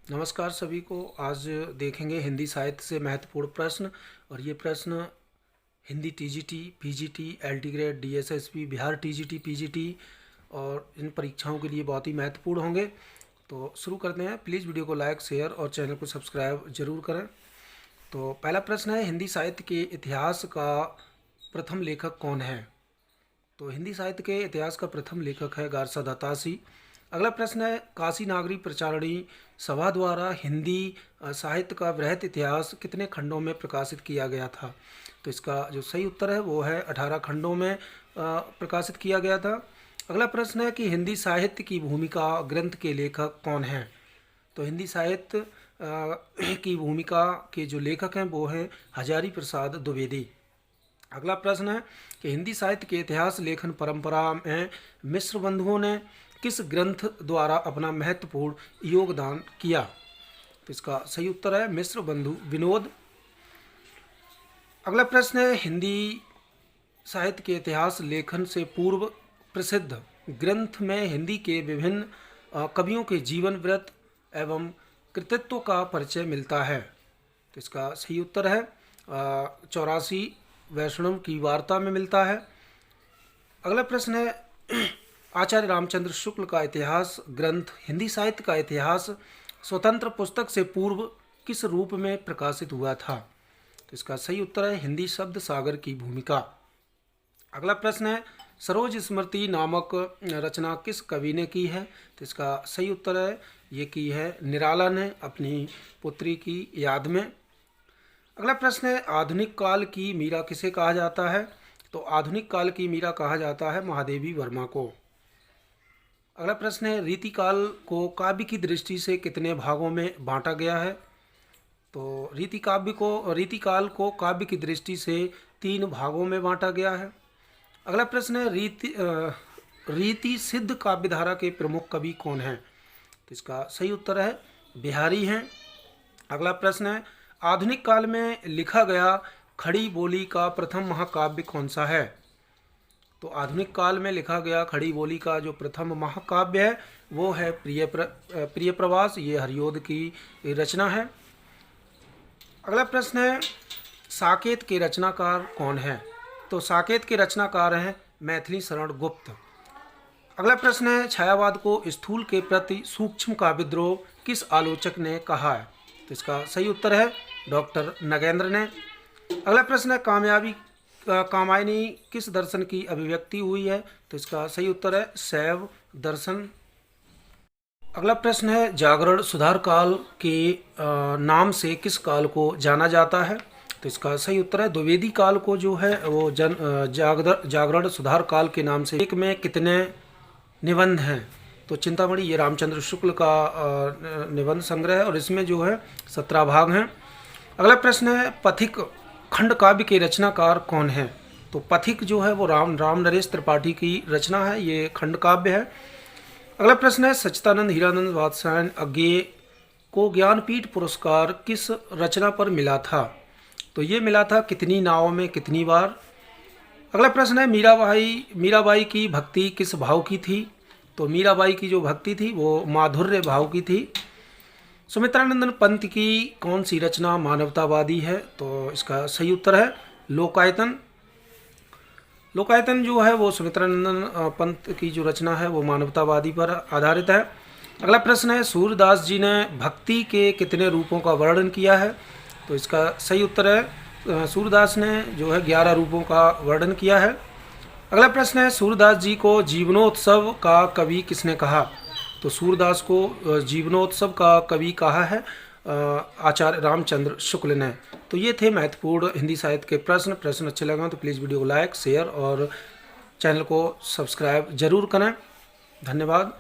नमस्कार सभी को। आज देखेंगे हिंदी साहित्य से महत्वपूर्ण प्रश्न। और ये प्रश्न Hindi TGT, PGT, LT grade, DSSP, Bihar TGT, PGT और इन परीक्षाओं के लिए बहुत ही महत्वपूर्ण होंगे। तो शुरू करते हैं। प्लीज़ वीडियो को लाइक, शेयर और चैनल को सब्सक्राइब जरूर करें। तो पहला प्रश्न है, हिंदी साहित्य के इतिहास का प्रथम लेखक कौन है? तो हिंदी साहित्य के इतिहास का प्रथम लेखक है गारसा दत्तासी। अगला प्रश्न है, काशी नागरी प्रचारणी सभा द्वारा हिंदी साहित्य का वृहत इतिहास कितने खंडों में प्रकाशित किया गया था? तो इसका जो सही उत्तर है वो है 18 खंडों में प्रकाशित किया गया था। अगला प्रश्न है कि हिंदी साहित्य की भूमिका ग्रंथ के लेखक कौन हैं? तो हिंदी साहित्य की भूमिका के जो लेखक हैं वो हैं हजारी प्रसाद द्विवेदी। अगला प्रश्न है कि हिंदी साहित्य के इतिहास लेखन परंपरा में मिश्र बंधुओं ने किस ग्रंथ द्वारा अपना महत्वपूर्ण योगदान किया? तो इसका सही उत्तर है मिश्र बंधु विनोद। अगला प्रश्न है, हिंदी साहित्य के इतिहास लेखन से पूर्व प्रसिद्ध ग्रंथ में हिंदी के विभिन्न कवियों के जीवन वृत्त एवं कृतित्व का परिचय मिलता है। तो इसका सही उत्तर है 84 वैष्णव की वार्ता में मिलता है। अगला प्रश्न है, आचार्य रामचंद्र शुक्ल का इतिहास ग्रंथ हिंदी साहित्य का इतिहास स्वतंत्र पुस्तक से पूर्व किस रूप में प्रकाशित हुआ था? तो इसका सही उत्तर है हिंदी शब्द सागर की भूमिका। अगला प्रश्न है, सरोज स्मृति नामक रचना किस कवि ने की है? तो इसका सही उत्तर है ये की है निराला ने अपनी पुत्री की याद में। अगला प्रश्न है, आधुनिक काल की मीरा किसे कहा जाता है? तो आधुनिक काल की मीरा कहा जाता है महादेवी वर्मा को। अगला प्रश्न है, रीतिकाल को काव्य की दृष्टि से कितने भागों में बांटा गया है? तो रीतिकाल को काव्य की दृष्टि से 3 भागों में बांटा गया है। अगला प्रश्न है, रीति सिद्ध काव्यधारा के प्रमुख कवि कौन हैं? तो इसका सही उत्तर है बिहारी हैं। अगला प्रश्न है, आधुनिक काल में लिखा गया खड़ी बोली का प्रथम महाकाव्य कौन सा है? तो आधुनिक काल में लिखा गया खड़ी बोली का जो प्रथम महाकाव्य है वो है प्रिय प्रवास। ये हरियोध की रचना है। अगला प्रश्न है, साकेत के रचनाकार कौन है? तो साकेत के रचनाकार हैं मैथिली शरण गुप्त। अगला प्रश्न है, छायावाद को स्थूल के प्रति सूक्ष्म का विद्रोह किस आलोचक ने कहा है? तो इसका सही उत्तर है डॉक्टर नगेंद्र ने। अगला प्रश्न है, कामायनी किस दर्शन की अभिव्यक्ति हुई है? तो इसका सही उत्तर है शैव दर्शन। अगला प्रश्न है, जागरण सुधार काल के नाम से किस काल को जाना जाता है? तो इसका सही उत्तर है द्विवेदी काल को जो है वो जागरण सुधार काल के नाम से। एक में कितने निबंध हैं? तो चिंतामणि ये रामचंद्र शुक्ल का निबंध संग्रह है और इसमें जो है 17 भाग हैं। अगला प्रश्न है, पथिक खंड काव्य के रचनाकार कौन है? तो पथिक जो है वो राम नरेश त्रिपाठी की रचना है, ये खंड काव्य है। अगला प्रश्न है, सच्चिदानंद हीरानंद वात्स्यायन अज्ञेय को ज्ञानपीठ पुरस्कार किस रचना पर मिला था? तो ये मिला था कितनी नावों में कितनी बार। अगला प्रश्न है, मीराबाई की भक्ति किस भाव की थी? तो मीराबाई की जो भक्ति थी वो माधुर्य भाव की थी। सुमित्रानंदन पंत की कौन सी रचना मानवतावादी है? तो इसका सही उत्तर है लोकायतन। लोकायतन जो है वो सुमित्रानंदन पंत की जो रचना है वो मानवतावादी पर आधारित है। अगला प्रश्न है, सूरदास जी ने भक्ति के कितने रूपों का वर्णन किया है? तो इसका सही उत्तर है सूरदास ने जो है 11 रूपों का वर्णन किया है। अगला प्रश्न है, सूरदास जी को जीवनोत्सव का कवि किसने कहा? तो सूरदास को जीवनोत्सव का कवि कहा है आचार्य रामचंद्र शुक्ल ने। तो ये थे महत्वपूर्ण हिंदी साहित्य के प्रश्न अच्छे लगे तो प्लीज़ वीडियो को लाइक, शेयर और चैनल को सब्सक्राइब जरूर करें। धन्यवाद।